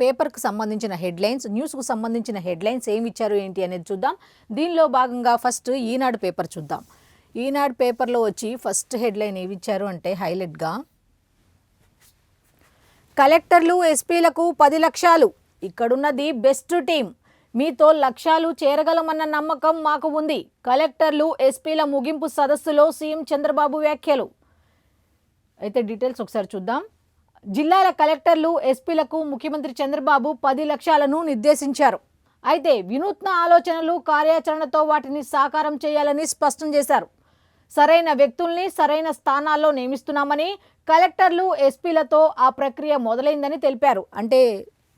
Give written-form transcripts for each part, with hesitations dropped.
పేపర్కు సంబంధించిన హెడ్లైన్స్, న్యూస్కు సంబంధించిన హెడ్లైన్స్ ఏమి ఇచ్చారు ఏంటి అనేది చూద్దాం. దీనిలో భాగంగా ఫస్ట్ ఈనాడు పేపర్ చూద్దాం. ఈనాడు పేపర్లో వచ్చి ఫస్ట్ హెడ్లైన్ ఏమి ఇచ్చారు అంటే హైలైట్గా, కలెక్టర్లు ఎస్పీలకు 10 లక్షలు, ఇక్కడున్నది బెస్ట్ టీం, మీతో లక్ష్యాలు చేరగలమన్న నమ్మకం మాకు ఉంది. కలెక్టర్లు ఎస్పీల ముగింపు సదస్సులో సీఎం చంద్రబాబు వ్యాఖ్యలు. అయితే డీటెయిల్స్ ఒకసారి చూద్దాం. జిల్లాల కలెక్టర్లు ఎస్పీలకు ముఖ్యమంత్రి చంద్రబాబు 10 లక్షలను నిర్దేశించారు. అయితే వినూత్న ఆలోచనలు, కార్యాచరణతో వాటిని సాకారం చేయాలని స్పష్టం చేశారు. సరైన వ్యక్తుల్ని సరైన స్థానాల్లో నియమిస్తున్నామని, కలెక్టర్లు ఎస్పీలతో ఆ ప్రక్రియ మొదలైందని తెలిపారు. అంటే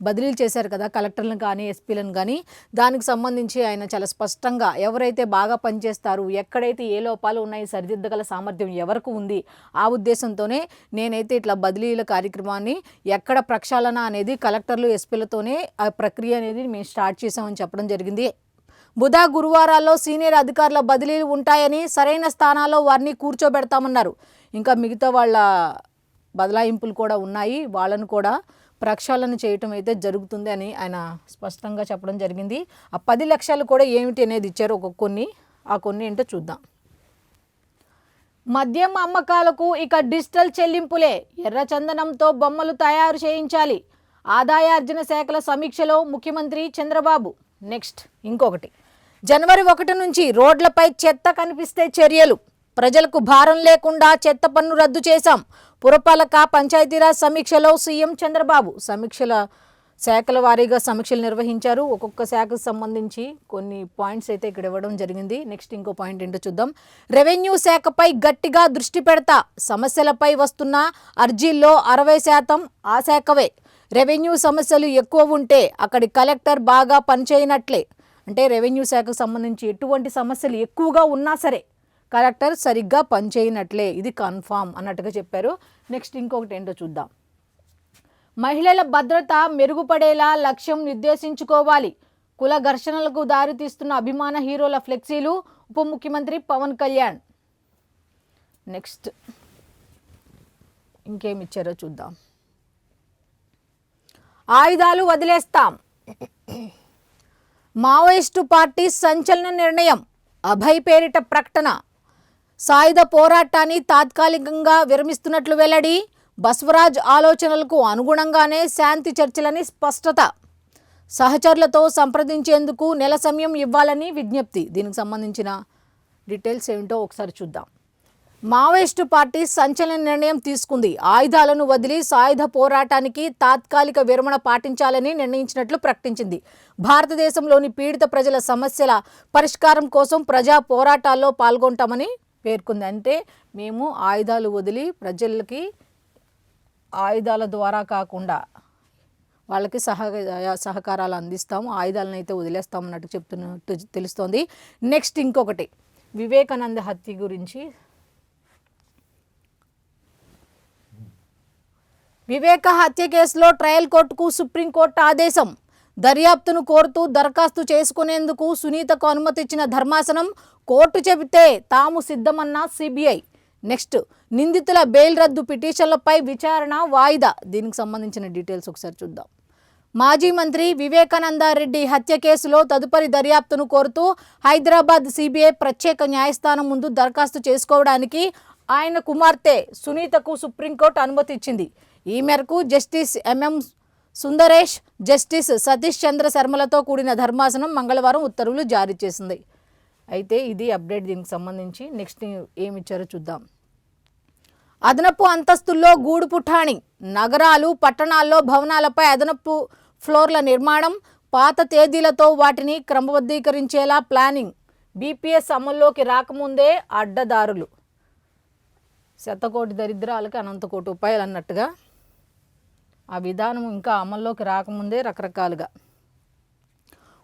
బదిలీలు చేశారు కదా కలెక్టర్లను కానీ ఎస్పీలను కానీ, దానికి సంబంధించి ఆయన చాలా స్పష్టంగా ఎవరైతే బాగా పనిచేస్తారు, ఎక్కడైతే ఏ లోపాలు ఉన్నాయి, సరిదిద్దగల సామర్థ్యం ఎవరికి ఉంది, ఆ ఉద్దేశంతోనే నేనైతే ఇట్లా బదిలీల కార్యక్రమాన్ని ఎక్కడ ప్రక్షాళన అనేది కలెక్టర్లు ఎస్పీలతోనే ఆ ప్రక్రియ అనేది మేము స్టార్ట్ చేసామని చెప్పడం జరిగింది. బుధ గురువారాల్లో సీనియర్ అధికారుల బదిలీలు ఉంటాయని, సరైన స్థానాల్లో వారిని కూర్చోబెడతామన్నారు. ఇంకా మిగతా వాళ్ళ బదలాయింపులు కూడా ఉన్నాయి, వాళ్ళను కూడా ప్రక్షాళన చేయటం అయితే జరుగుతుంది అని ఆయన స్పష్టంగా చెప్పడం జరిగింది. ఆ 10 లక్షలు కూడా ఏమిటి అనేది ఇచ్చారు కొన్ని ఏంటో చూద్దాం. మద్యం అమ్మకాలకు ఇక డిజిటల్ చెల్లింపులే, ఎర్రచందనంతో బొమ్మలు తయారు చేయించాలి, ఆదాయార్జన శాఖల సమీక్షలో ముఖ్యమంత్రి చంద్రబాబు. నెక్స్ట్ ఇంకొకటి, జనవరి 1 నుంచి రోడ్లపై చెత్త కనిపిస్తే చర్యలు, ప్రజలకు భారం లేకుండా చెత్త పన్ను రద్దు చేశాం, పురపాలక పంచాయతీరాజ్ సమీక్షలో సీఎం చంద్రబాబు. శాఖల వారీగా సమీక్షలు నిర్వహించారు. ఒక్కొక్క శాఖకు సంబంధించి కొన్ని పాయింట్స్ అయితే ఇక్కడ ఇవ్వడం జరిగింది. నెక్స్ట్ ఇంకో పాయింట్ ఏంటో చూద్దాం. రెవెన్యూ శాఖపై గట్టిగా దృష్టి పెడతా, సమస్యలపై వస్తున్న అర్జీల్లో 60% ఆ శాఖవే, రెవెన్యూ సమస్యలు ఎక్కువ ఉంటే అక్కడి కలెక్టర్ బాగా పనిచేయనట్లే. అంటే రెవెన్యూ శాఖకు సంబంధించి ఎటువంటి సమస్యలు ఎక్కువగా ఉన్నా సరే కలెక్టర్ సరిగ్గా పనిచేయనట్లే, ఇది కన్ఫామ్ అన్నట్టుగా చెప్పారు. నెక్స్ట్ ఇంకొకటి ఏంటో చూద్దాం. మహిళల భద్రత మెరుగుపడేలా లక్ష్యం నిర్దేశించుకోవాలి, కుల ఘర్షణలకు దారితీస్తున్న అభిమాన హీరోల ఫ్లెక్సీలు, ఉప ముఖ్యమంత్రి పవన్ కళ్యాణ్. నెక్స్ట్ ఇంకేమి ఇచ్చారో చూద్దాం. ఆయుధాలు వదిలేస్తాం, మావోయిస్టు పార్టీ సంచలన నిర్ణయం, అభయ్ పేరిట ప్రకటన, సాయుధ పోరాటాన్ని తాత్కాలికంగా విరమిస్తున్నట్లు వెల్లడి, బసవరాజ్ ఆలోచనలకు అనుగుణంగానే శాంతి చర్చలని స్పష్టత, సహచరులతో సంప్రదించేందుకు నెల సమయం ఇవ్వాలని విజ్ఞప్తి. దీనికి సంబంధించిన డీటెయిల్స్ ఏమిటో ఒకసారి చూద్దాం. మావోయిస్టు పార్టీ సంచలన నిర్ణయం తీసుకుంది, ఆయుధాలను వదిలి సాయుధ పోరాటానికి తాత్కాలిక విరమణ పాటించాలని నిర్ణయించినట్లు ప్రకటించింది. భారతదేశంలోని పీడిత ప్రజల సమస్యల పరిష్కారం కోసం ప్రజా పోరాటాల్లో పాల్గొంటామని పేర్కొంది. అంటే మేము ఆయుధాలు వదిలి ప్రజలకి ఆయుధాల ద్వారా కాకుండా వాళ్ళకి సహకారాలు అందిస్తాము, ఆయుధాలను అయితే వదిలేస్తాం అన్నట్టు చెప్తున్నట్టు తెలుస్తోంది. నెక్స్ట్ ఇంకొకటి, వివేకానంద హత్య గురించి. వివేక హత్య కేసులో ట్రయల్ కోర్టుకు సుప్రీంకోర్టు ఆదేశం, దర్యాప్తును కోరుతూ దరఖాస్తు చేసుకునేందుకు సునీతకు అనుమతి ఇచ్చిన ధర్మాసనం, కోర్టు చెబితే తాము సిద్ధమన్న సిబిఐ. నెక్స్ట్, నిందితుల బెయిల్ రద్దు పిటిషన్లపై విచారణ వాయిదా. దీనికి సంబంధించిన డీటెయిల్స్ ఒకసారి చూద్దాం. మాజీ మంత్రి వివేకానంద రెడ్డి హత్య కేసులో తదుపరి దర్యాప్తును కోరుతూ హైదరాబాద్ సిబిఐ ప్రత్యేక న్యాయస్థానం ముందు దరఖాస్తు చేసుకోవడానికి ఆయన కుమార్తె సునీతకు సుప్రీంకోర్టు అనుమతి ఇచ్చింది. ఈ మేరకు justice MM Sundaresh, justice Satish Chandra శర్మలతో కూడిన ధర్మాసనం మంగళవారం ఉత్తర్వులు జారీ చేసింది. అయితే ఇది అప్డేట్ దీనికి సంబంధించి. నెక్స్ట్ ఏమి ఇచ్చారో చూద్దాం. అదనపు అంతస్తుల్లో గూడు పుఠాణి, నగరాలు పట్టణాల్లో భవనాలపై అదనపు ఫ్లోర్ల నిర్మాణం, పాత తేదీలతో వాటిని క్రమబద్ధీకరించేలా ప్లానింగ్, బీపీఎస్ అమల్లోకి రాకముందే అడ్డదారులు, శతకోటి దరిద్రాలకి అనంతకోటి ఉపాయాలు అన్నట్టుగా ఆ విధానం ఇంకా అమల్లోకి రాకముందే రకరకాలుగా.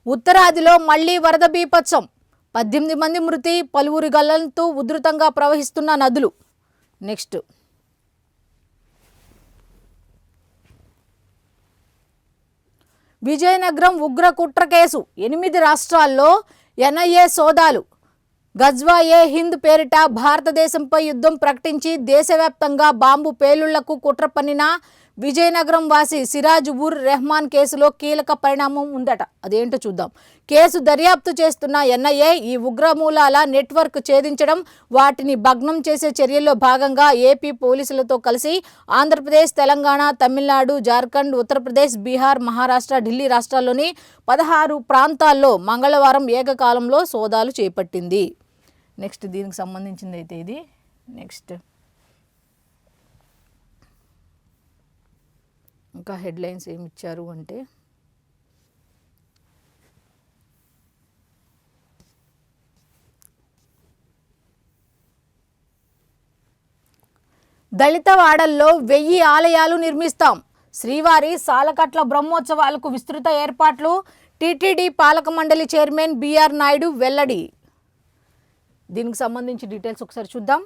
ఉత్తరాదిలో మళ్లీ వరద బీభత్సం, 18 మంది మృతి, పలువురి గల్లంతు ఉధృతంగా ప్రవహిస్తున్న నదులు. నెక్స్ట్, విజయనగరం ఉగ్ర కుట్ర కేసు, 8 రాష్ట్రాల్లో ఎన్ఐఏ సోదాలు, గజ్వా-ఏ హింద్ పేరిట భారతదేశంపై యుద్ధం ప్రకటించి దేశవ్యాప్తంగా బాంబు పేలుళ్లకు కుట్ర పన్నిన విజయనగరం వాసి సిరాజ్ ఉర్ రెహమాన్ కేసులో కీలక పరిణామం ఉందట. అదేంటో చూద్దాం. కేసు దర్యాప్తు చేస్తున్న ఎన్ఐఏ ఈ ఉగ్రమూలాల నెట్వర్క్ ఛేదించడం, వాటిని భగ్నం చేసే చర్యల్లో భాగంగా ఏపీ పోలీసులతో కలిసి ఆంధ్రప్రదేశ్, తెలంగాణ, తమిళనాడు, జార్ఖండ్, ఉత్తరప్రదేశ్, బీహార్, మహారాష్ట్ర, ఢిల్లీ రాష్ట్రాల్లోని 16 ప్రాంతాల్లో మంగళవారం ఏకకాలంలో సోదాలు చేపట్టింది. నెక్స్ట్ దీనికి సంబంధించింది అయితే ఇది. నెక్స్ట్ ఇంకా హెడ్లైన్స్ ఏమి ఇచ్చారు అంటే, దళిత వాడల్లో 1000 ఆలయాలు నిర్మిస్తాం. శ్రీవారి సాలకట్ల బ్రహ్మోత్సవాలకు విస్తృత ఏర్పాట్లు. టీటీడీ పాలక మండలి చైర్మన్ బిఆర్ నాయుడు వెల్లడి. దీనికి సంబంధించి డీటెయిల్స్ ఒకసారి చూద్దాం.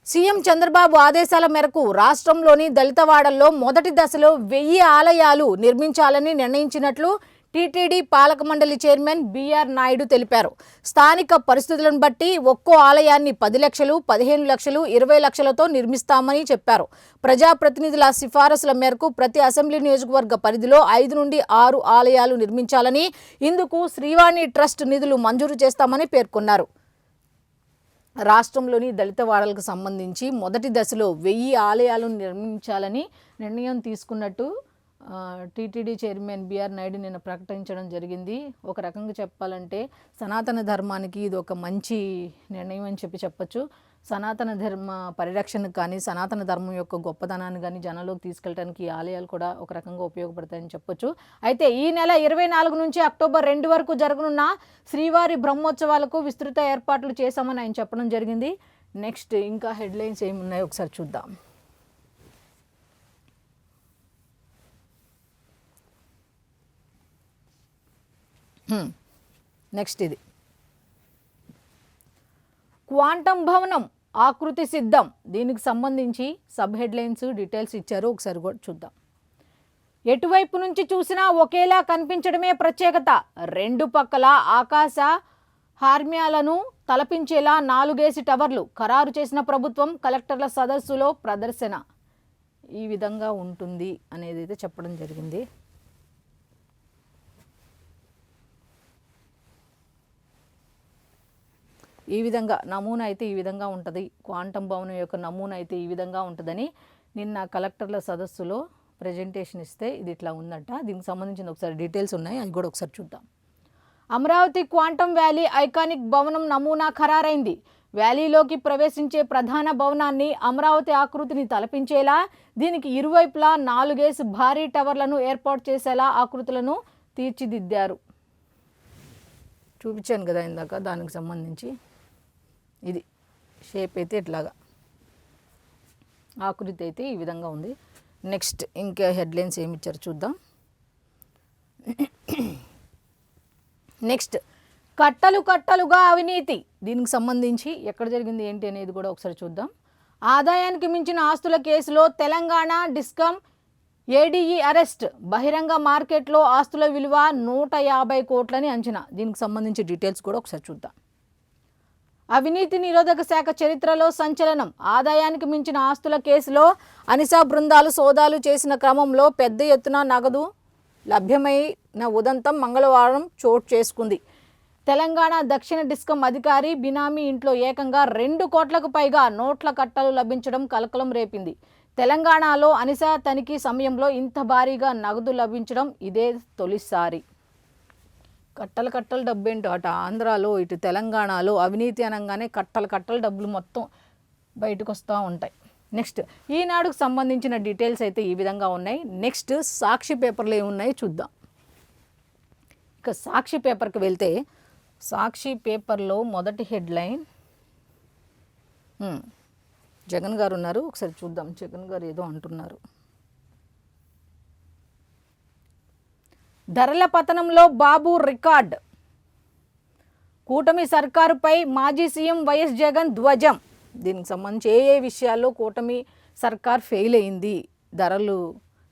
సీఎం చంద్రబాబు ఆదేశాల మేరకు రాష్ట్రంలోని దళితవాడల్లో మొదటి దశలో 1000 ఆలయాలు నిర్మించాలని నిర్ణయించినట్లు టీటీడీ పాలక మండలి చైర్మన్ బిఆర్ నాయుడు తెలిపారు. స్థానిక పరిస్థితులను బట్టి ఒక్కో ఆలయాన్ని 10 లక్షలు, 15 లక్షలు, 20 లక్షలతో నిర్మిస్తామని చెప్పారు. ప్రజాప్రతినిధుల సిఫారసుల మేరకు ప్రతి అసెంబ్లీ నియోజకవర్గ పరిధిలో 5 నుండి 6 ఆలయాలు నిర్మించాలని, ఇందుకు శ్రీవాణి ట్రస్ట్ నిధులు మంజూరు చేస్తామని పేర్కొన్నారు. రాష్ట్రంలోని దళిత వాడలకు సంబంధించి మొదటి దశలో 1000 ఆలయాలను నిర్మించాలని నిర్ణయం తీసుకున్నట్టు టీటీడీ చైర్మన్ బిఆర్ నాయుడు నిన్న ప్రకటించడం జరిగింది. ఒక రకంగా చెప్పాలంటే సనాతన ధర్మానికి ఇది ఒక మంచి నిర్ణయం అని చెప్పచ్చు. సనాతన ధర్మ పరిరక్షణకు కానీ, సనాతన ధర్మం యొక్క గొప్పతనాన్ని కానీ జనంలోకి తీసుకెళ్ళడానికి ఈ ఆలయాలు కూడా ఒక రకంగా ఉపయోగపడతాయని చెప్పొచ్చు. అయితే ఈ నెల 24 నుంచి అక్టోబర్ 2 వరకు జరగనున్న శ్రీవారి బ్రహ్మోత్సవాలకు విస్తృత ఏర్పాట్లు చేశామని ఆయన చెప్పడం జరిగింది. నెక్స్ట్ ఇంకా హెడ్లైన్స్ ఏమున్నాయో ఒకసారి చూద్దాం. నెక్స్ట్ ఇది క్వాంటం భవనం ఆకృతి సిద్ధం. దీనికి సంబంధించి సబ్ హెడ్లైన్స్ డీటెయిల్స్ ఇచ్చారు, ఒకసారి కూడా చూద్దాం. ఎటువైపు నుంచి చూసినా ఒకేలా కనిపించడమే ప్రత్యేకత. 2 పక్కల ఆకాశ హార్మ్యాలను తలపించేలా 4 టవర్లు ఖరారు చేసిన ప్రభుత్వం. కలెక్టర్ల సదస్సులో ప్రదర్శన ఈ విధంగా ఉంటుంది అనేది అయితే చెప్పడం జరిగింది. ఈ విధంగా నమూనా అయితే ఈ విధంగా ఉంటుంది. క్వాంటం భవనం యొక్క నమూనా అయితే ఈ విధంగా ఉంటుందని నిన్న కలెక్టర్ల సదస్సులో ప్రజెంటేషన్ ఇస్తే ఇది ఇట్లా ఉందంట. దీనికి సంబంధించిన ఒకసారి డీటెయిల్స్ ఉన్నాయి, అది కూడా ఒకసారి చూద్దాం. అమరావతి క్వాంటం వ్యాలీ ఐకానిక్ భవనం నమూనా ఖరారైంది. వ్యాలీలోకి ప్రవేశించే ప్రధాన భవనాన్ని అమరావతి ఆకృతిని తలపించేలా, దీనికి ఇరువైపులా 4 భారీ టవర్లను ఏర్పాటు చేసేలా ఆకృతులను తీర్చిదిద్దారు. చూపించాను కదా ఇందాక, దానికి సంబంధించి ఇది షేప్ అయితే ఇట్లాగా ఆకృతి అయితే ఈ విధంగా ఉంది. నెక్స్ట్ ఇంకా హెడ్లైన్స్ ఏమి ఇచ్చారు చూద్దాం. నెక్స్ట్ కట్టలు కట్టలుగా అవినీతి. దీనికి సంబంధించి ఎక్కడ జరిగింది ఏంటి అనేది కూడా ఒకసారి చూద్దాం. ఆదాయానికి మించిన ఆస్తుల కేసులో తెలంగాణ డిస్కమ్ ఏడీఈ అరెస్ట్. బహిరంగ మార్కెట్లో ఆస్తుల విలువ 150 కోట్లని అంచనా. దీనికి సంబంధించి డీటెయిల్స్ కూడా ఒకసారి చూద్దాం. అవినీతి నిరోధక శాఖ చరిత్రలో సంచలనం. ఆదాయానికి మించిన ఆస్తుల కేసులో అనిసా బృందాలు సోదాలు చేసిన క్రమంలో పెద్ద ఎత్తున నగదు లభ్యమైన ఉదంతం మంగళవారం చోటు చేసుకుంది. తెలంగాణ దక్షిణ డిస్కమ్ అధికారి బినామీ ఇంట్లో ఏకంగా 2 కోట్లకు పైగా నోట్ల కట్టలు లభించడం కలకలం రేపింది. తెలంగాణలో అనిసా తనిఖీ సమయంలో ఇంత భారీగా నగదు లభించడం ఇదే తొలిసారి. కట్టలు డబ్బు ఏంటో అటు ఆంధ్రాలో ఇటు తెలంగాణలో అవినీతి అనగానే కట్టలు డబ్బులు మొత్తం బయటకు వస్తూ ఉంటాయి. నెక్స్ట్ ఈనాడుకు సంబంధించిన డీటెయిల్స్ అయితే ఈ విధంగా ఉన్నాయి. నెక్స్ట్ సాక్షి పేపర్లు ఏమున్నాయి చూద్దాం. ఇక సాక్షి పేపర్కి వెళ్తే సాక్షి పేపర్లో మొదటి హెడ్లైన్ జగన్ గారు ఉన్నారు, ఒకసారి చూద్దాం. జగన్ గారు ఏదో అంటున్నారు. ధరల పతనంలో బాబు రికార్డ్. కూటమి సర్కారుపై మాజీ సీఎం వైఎస్ జగన్ ధ్వజం. దీనికి సంబంధించి ఏ విషయాల్లో కూటమి సర్కార్ ఫెయిల్ అయింది ధరలు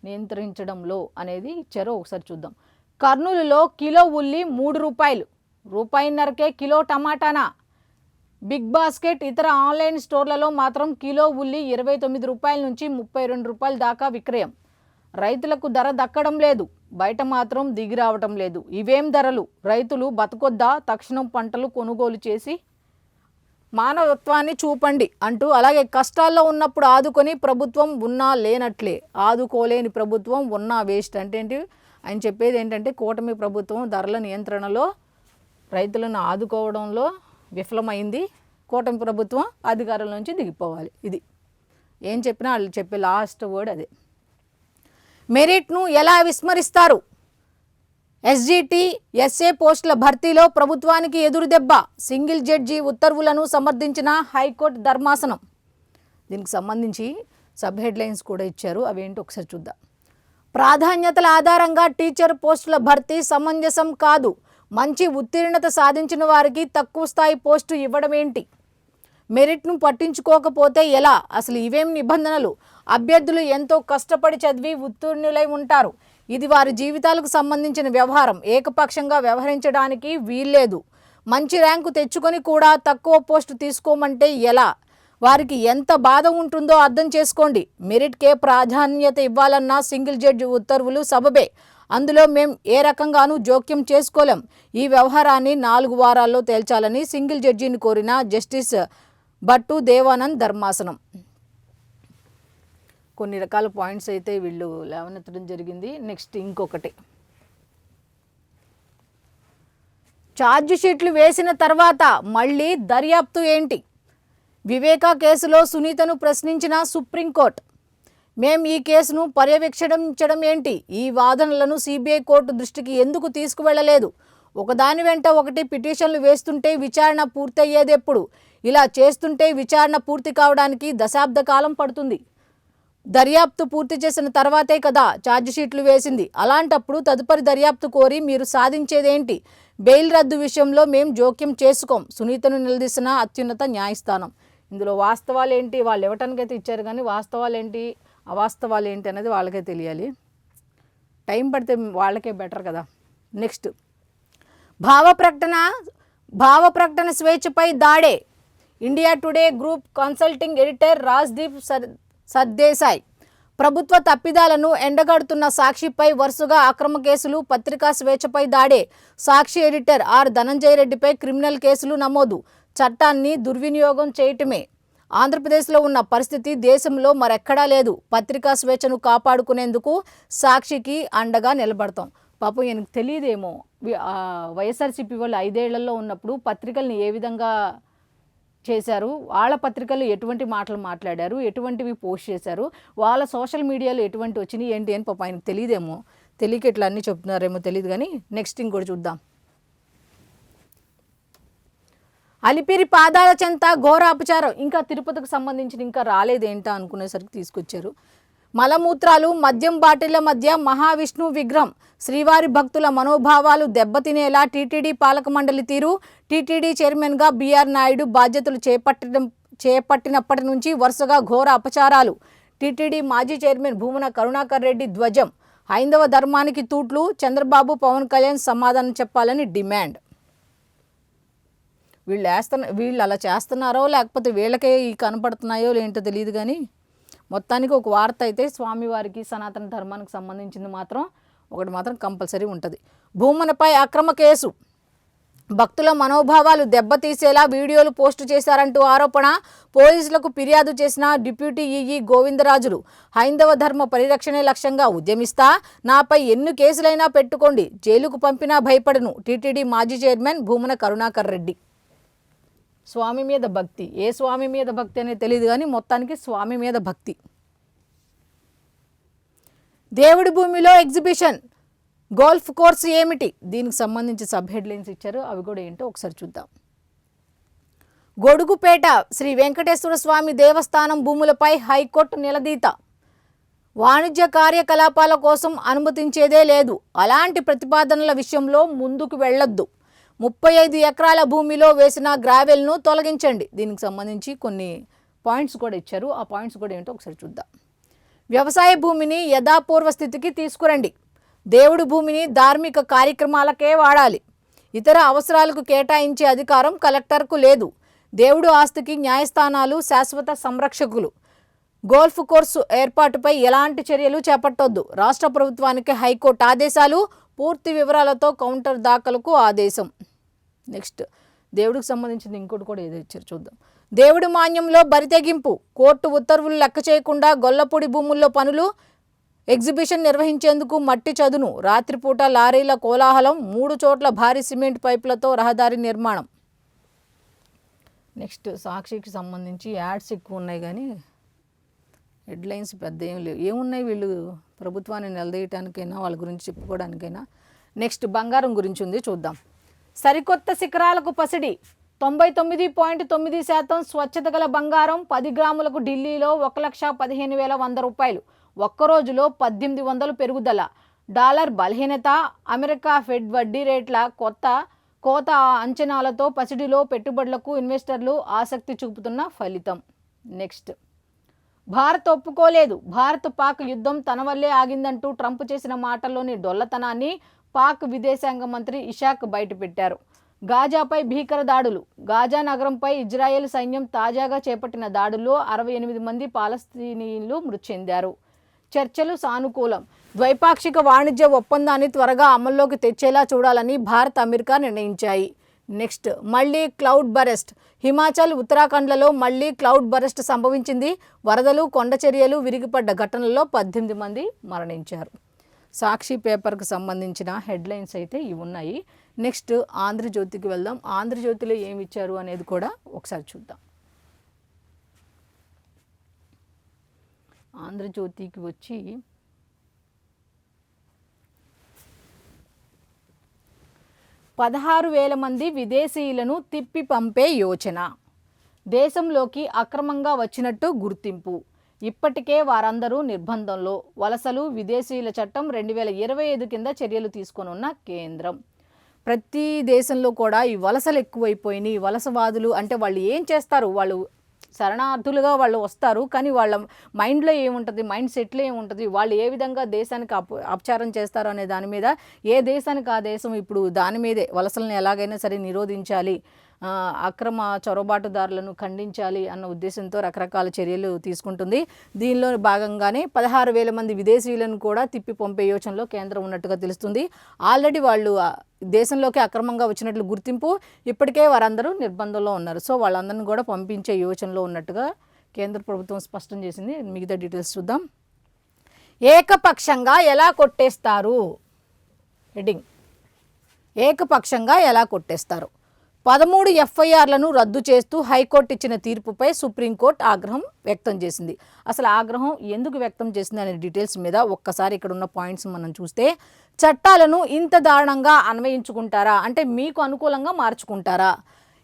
నియంత్రించడంలో అనేది ఇచ్చారో ఒకసారి చూద్దాం. కర్నూలులో కిలో ఉల్లి 3 రూపాయలు, రూపాయిన్నరకే కిలో టమాటానా. బిగ్ బాస్కెట్ ఇతర ఆన్లైన్ స్టోర్లలో మాత్రం కిలో ఉల్లి 29 రూపాయల నుంచి 32 రూపాయల దాకా విక్రయం. రైతులకు ధర దక్కడం లేదు, బయట మాత్రం దిగి రావటం లేదు. ఇవేం ధరలు? రైతులు బతకొద్దా? తక్షణం పంటలు కొనుగోలు చేసి మానవత్వాన్ని చూపండి అంటూ, అలాగే కష్టాల్లో ఉన్నప్పుడు ఆదుకొని ప్రభుత్వం ఉన్నా లేనట్లే, ఆదుకోలేని ప్రభుత్వం ఉన్నా వేస్ట్. అంటే ఏంటి ఆయన చెప్పేది ఏంటంటే, కూటమి ప్రభుత్వం ధరల నియంత్రణలో రైతులను ఆదుకోవడంలో విఫలమైంది, కూటమి ప్రభుత్వం అధికారుల నుంచి దిగిపోవాలి. ఇది ఏం చెప్పినా వాళ్ళు చెప్పే లాస్ట్ వర్డ్ అదే. మెరిట్ను ఎలా విస్మరిస్తారు? ఎస్జిటి ఎస్ఏ పోస్టుల భర్తీలో ప్రభుత్వానికి ఎదురుదెబ్బ, సింగిల్ జడ్జి ఉత్తర్వులను సమర్థించిన హైకోర్టు ధర్మాసనం. దీనికి సంబంధించి సబ్ హెడ్లైన్స్ కూడా ఇచ్చారు, అవేంటి ఒకసారి చూద్దాం. ప్రాధాన్యతల ఆధారంగా టీచర్ పోస్టుల భర్తీ సమంజసం కాదు, మంచి ఉత్తీర్ణత సాధించిన వారికి తక్కువ స్థాయి పోస్టు ఇవ్వడం ఏంటి? మెరిట్ను పట్టించుకోకపోతే ఎలా? అసలు ఇవేం నిబంధనలు? అభ్యర్థులు ఎంతో కష్టపడి చదివి ఉత్తీర్ణులై ఉంటారు, ఇది వారి జీవితాలకు సంబంధించిన వ్యవహారం, ఏకపక్షంగా వ్యవహరించడానికి వీల్లేదు. మంచి ర్యాంకు తెచ్చుకొని కూడా తక్కువ పోస్టు తీసుకోమంటే ఎలా? వారికి ఎంత బాధ ఉంటుందో అర్థం చేసుకోండి. మెరిట్కే ప్రాధాన్యత ఇవ్వాలన్న సింగిల్ జడ్జి ఉత్తర్వులు సబబే, అందులో మేం ఏ రకంగానూ జోక్యం చేసుకోలేం. ఈ వ్యవహారాన్ని 4 వారాల్లో తేల్చాలని సింగిల్ జడ్జిని కోరిన జస్టిస్ భట్టు దేవానంద్ ధర్మాసనం. కొన్ని రకాల పాయింట్స్ అయితే వీళ్ళు లేవనెత్తడం జరిగింది. నెక్స్ట్ ఇంకొకటి, ఛార్జ్ షీట్లు వేసిన తర్వాత మళ్ళీ దర్యాప్తు ఏంటి? వివేకా కేసులో సునీతను ప్రశ్నించిన సుప్రీంకోర్టు. మేం ఈ కేసును పర్యవేక్షించడం ఏంటి? ఈ వాదనలను సిబిఐ కోర్టు దృష్టికి ఎందుకు తీసుకువెళ్ళలేదు? ఒకదాని వెంట ఒకటి పిటిషన్లు వేస్తుంటే విచారణ పూర్తయ్యేది ఎప్పుడు? ఇలా చేస్తుంటే విచారణ పూర్తి కావడానికి దశాబ్ద కాలం పడుతుంది. దర్యాప్తు పూర్తి చేసిన తర్వాతే కదా ఛార్జిషీట్లు వేసింది. అలాంటప్పుడు తదుపరి దర్యాప్తు కోరి మీరు సాధించేదేంటి? బెయిల్ రద్దు విషయంలో మేం జోక్యం చేసుకోం, సునీతను నిలదీసిన అత్యున్నత న్యాయస్థానం. ఇందులో వాస్తవాలు ఏంటి? వాళ్ళు ఇవ్వటానికైతే ఇచ్చారు, కానీ వాస్తవాలు ఏంటి అవాస్తవాలు ఏంటి అనేది వాళ్ళకే తెలియాలి. టైం పడితే వాళ్ళకే బెటర్ కదా. నెక్స్ట్, భావ ప్రకటన స్వేచ్ఛపై దాడే. India today group consulting editor Rajdeep Sardesai ప్రభుత్వ తప్పిదాలను ఎండగడుతున్న సాక్షిపై వరుసగా అక్రమ కేసులు, పత్రికా స్వేచ్ఛపై దాడే. సాక్షి ఎడిటర్ ఆర్ ధనంజయ రెడ్డిపై క్రిమినల్ కేసులు నమోదు. చట్టాన్ని దుర్వినియోగం చేయటమే ఆంధ్రప్రదేశ్లో ఉన్న పరిస్థితి దేశంలో మరెక్కడా లేదు. పత్రికా స్వేచ్ఛను కాపాడుకునేందుకు సాక్షికి అండగా నిలబడతాం. పాపం ఈయనకు తెలియదేమో, వైఎస్ఆర్సీపీ వాళ్ళు 5 ఏళ్లలో ఉన్నప్పుడు పత్రికల్ని ఏ విధంగా చేశారు, వాళ్ళ పత్రికలు ఎటువంటి మాటలు మాట్లాడారు, ఎటువంటివి పోస్ట్ చేశారు, వాళ్ళ సోషల్ మీడియాలో ఎటువంటి వచ్చినాయి ఏంటి అని పాపం ఆయనకు తెలియదేమో. తెలియక ఇట్లా అన్నీ చెప్తున్నారేమో తెలియదు. కానీ నెక్స్ట్ ఇంకోటి చూద్దాం. అలిపిరి పాదాల చెంత ఘోర అపచారం. ఇంకా తిరుపతికి సంబంధించిన ఇంకా రాలేదేంటా అనుకునేసరికి తీసుకొచ్చారు. మలమూత్రాలు, మద్యం బాటిళ్ల మధ్య మహావిష్ణు విగ్రహం. శ్రీవారి భక్తుల మనోభావాలు దెబ్బతినేలా టీటీడీ పాలక మండలి తీరు. టీటీడీ చైర్మన్గా బీఆర్ నాయుడు బాధ్యతలు చేపట్టినప్పటి నుంచి వరుసగా ఘోర అపచారాలు. టీటీడీ మాజీ చైర్మన్ భూమన కరుణాకర్ రెడ్డి ధ్వజం. హైందవ ధర్మానికి తూట్లు. చంద్రబాబు, పవన్ కళ్యాణ్ సమాధానం చెప్పాలని డిమాండ్. వీళ్ళు అలా చేస్తున్నారో లేకపోతే వీళ్ళకే కనపడుతున్నాయో ఏంటో తెలియదు. కానీ మొత్తానికి ఒక వార్త అయితే స్వామివారికి, సనాతన ధర్మానికి సంబంధించింది ఒకటి మాత్రం కంపల్సరీ ఉంటుంది. భూమనపై అక్రమ కేసు. భక్తుల మనోభావాలు దెబ్బతీసేలా వీడియోలు పోస్టు చేశారంటూ ఆరోపణ. పోలీసులకు ఫిర్యాదు చేసిన డిప్యూటీ ఈఈ గోవిందరాజులు. హైందవ ధర్మ పరిరక్షణే లక్ష్యంగా ఉద్యమిస్తా, నాపై ఎన్ని కేసులైనా పెట్టుకోండి, జైలుకు పంపినా భయపడను. టీటీడీ మాజీ చైర్మన్ భూమన కరుణాకర్ రెడ్డి. స్వామి మీద భక్తి, ఏ స్వామి మీద భక్తి అనేది తెలియదు, కానీ మొత్తానికి స్వామి మీద భక్తి. దేవుడి భూమిలో ఎగ్జిబిషన్, గోల్ఫ్ కోర్సు ఏమిటి? దీనికి సంబంధించి సబ్ హెడ్లైన్స్ ఇచ్చారు, అవి కూడా ఏంటో ఒకసారి చూద్దాం. గొడుగుపేట శ్రీ వెంకటేశ్వర స్వామి దేవస్థానం భూములపై హైకోర్టు నిలదీత. వాణిజ్య కార్యకలాపాల కోసం అనుమతించేదే లేదు, అలాంటి ప్రతిపాదనల విషయంలో ముందుకు వెళ్ళొద్దు. 35 ఎకరాల భూమిలో వేసిన గ్రావెల్ను తొలగించండి. దీనికి సంబంధించి కొన్ని పాయింట్స్ కూడా ఇచ్చారు, ఆ పాయింట్స్ కూడా ఏంటో ఒకసారి చూద్దాం. వ్యవసాయ భూమిని యథాపూర్వ స్థితికి తీసుకురండి. దేవుడి భూమిని ధార్మిక కార్యక్రమాలకే వాడాలి, ఇతర అవసరాలకు కేటాయించే అధికారం కలెక్టర్కు లేదు. దేవుడు ఆస్తికి న్యాయస్థానాలు శాశ్వత సంరక్షకులు. గోల్ఫ్ కోర్సు ఏర్పాటుపై ఎలాంటి చర్యలు చేపట్టొద్దు, రాష్ట్ర ప్రభుత్వానికి హైకోర్టు ఆదేశాలు, పూర్తి వివరాలతో కౌంటర్ దాఖలకు ఆదేశం. నెక్స్ట్ దేవుడికి సంబంధించింది ఇంకోటి కూడా ఏదో ఇచ్చారు చూద్దాం. దేవుడి మాన్యంలో బరితెగింపు, కోర్టు ఉత్తర్వులు లెక్క చేయకుండా గొల్లపూడి భూముల్లో పనులు, ఎగ్జిబిషన్ నిర్వహించేందుకు మట్టి చదును, రాత్రిపూట లారీల కోలాహలం, 3 చోట్ల భారీ సిమెంట్ పైపులతో రహదారి నిర్మాణం. నెక్స్ట్ సాక్షికి సంబంధించి యాడ్స్ ఎక్కువ ఉన్నాయి కానీ హెడ్లైన్స్ పెద్ద ఏం లేవు. ఏమున్నాయి వీళ్ళు ప్రభుత్వాన్ని నిలదీయటానికైనా వాళ్ళ గురించి చెప్పుకోవడానికైనా. నెక్స్ట్ బంగారం గురించి ఉంది చూద్దాం. సరికొత్త శిఖరాలకు పసిడి, 99.9% స్వచ్ఛత గల బంగారం 10 గ్రాములకు ఢిల్లీలో 1,15,100 రూపాయలు. ఒక్కరోజులో 1800 పెరుగుదల. డాలర్ బలహీనత, అమెరికా ఫెడ్ వడ్డీ రేట్ల కోత అంచనాలతో పసిడిలో పెట్టుబడులకు ఇన్వెస్టర్లు ఆసక్తి చూపుతున్న ఫలితం. నెక్స్ట్ భారత్ ఒప్పుకోలేదు, భారత్ పాక్ యుద్ధం తన వల్లే ఆగిందంటూ ట్రంప్ చేసిన మాటల్లోని డొల్లతనాన్ని పాక్ విదేశాంగ మంత్రి ఇషాక్ బయటపెట్టారు. గాజాపై భీకర దాడులు, గాజా నగరంపై ఇజ్రాయెల్ సైన్యం తాజాగా చేపట్టిన దాడుల్లో 68 మంది పాలస్తీనీయులు మృతి చెందారు. చర్చలు సానుకూలం, ద్వైపాక్షిక వాణిజ్య ఒప్పందాన్ని త్వరగా అమల్లోకి తెచ్చేలా చూడాలని భారత్, అమెరికా నిర్ణయించాయి. నెక్స్ట్ మళ్లీ క్లౌడ్ బరెస్ట్, హిమాచల్, ఉత్తరాఖండ్లలో మళ్లీ క్లౌడ్ బరెస్ట్ సంభవించింది. వరదలు, కొండచర్యలు విరిగిపడ్డ ఘటనల్లో 18 మంది మరణించారు. సాక్షి పేపర్కి సంబంధించిన హెడ్లైన్స్ అయితే ఇవి ఉన్నాయి. నెక్స్ట్ ఆంధ్రజ్యోతికి వెళ్దాం. ఆంధ్రజ్యోతిలో ఏమి ఇచ్చారు అనేది కూడా ఒకసారి చూద్దాం. ఆంధ్రజ్యోతికి వచ్చి "16,000 మంది విదేశీయులను తిప్పి పంపే యోచన, దేశంలోకి అక్రమంగా వచ్చినట్టు గుర్తింపు, ఇప్పటికే వారందరూ నిర్బంధంలో, వలసలు విదేశీయుల చట్టం 2025 కింద చర్యలు తీసుకొనున్న కేంద్రం." ప్రతి దేశంలో కూడా ఈ వలసలు ఎక్కువైపోయినాయి. వలసవాదులు అంటే వాళ్ళు ఏం చేస్తారు, వాళ్ళు శరణార్థులుగా వాళ్ళు వస్తారు, కానీ వాళ్ళ మైండ్లో ఏముంటుంది, మైండ్ సెట్లో ఏముంటుంది, వాళ్ళు ఏ విధంగా దేశానికి అపచారం చేస్తారు అనే దాని మీద ఏ దేశానికి ఆ దేశం ఇప్పుడు దాని మీదే వలసలను ఎలాగైనా సరే నిరోధించాలి, అక్రమ చొరబాటుదారులను ఖండించాలి అన్న ఉద్దేశంతో రకరకాల చర్యలు తీసుకుంటుంది. దీనిలో భాగంగానే 16,000 మంది విదేశీయులను కూడా తిప్పి పంపే యోచనలో కేంద్రం ఉన్నట్టుగా తెలుస్తుంది. ఆల్రెడీ వాళ్ళు దేశంలోకి అక్రమంగా వచ్చినట్లు గుర్తింపు, ఇప్పటికే వారందరూ నిర్బంధంలో ఉన్నారు. సో వాళ్ళందరినీ కూడా పంపించే యోచనలో ఉన్నట్టుగా కేంద్ర ప్రభుత్వం స్పష్టం చేసింది. మిగతా డీటెయిల్స్ చూద్దాం. ఏకపక్షంగా ఎలా కొట్టేస్తారు, హెడ్డింగ్ ఏకపక్షంగా ఎలా కొట్టేస్తారు. 13 ఎఫ్ఐఆర్లను రద్దు చేస్తూ హైకోర్టు ఇచ్చిన తీర్పుపై సుప్రీంకోర్టు ఆగ్రహం వ్యక్తం చేసింది. అసలు ఆగ్రహం ఎందుకు వ్యక్తం చేసింది అనే డీటెయిల్స్ మీద ఒక్కసారి ఇక్కడ ఉన్న పాయింట్స్ మనం చూస్తే, చట్టాలను ఇంత దారుణంగా అన్వయించుకుంటారా, అంటే మీకు అనుకూలంగా మార్చుకుంటారా,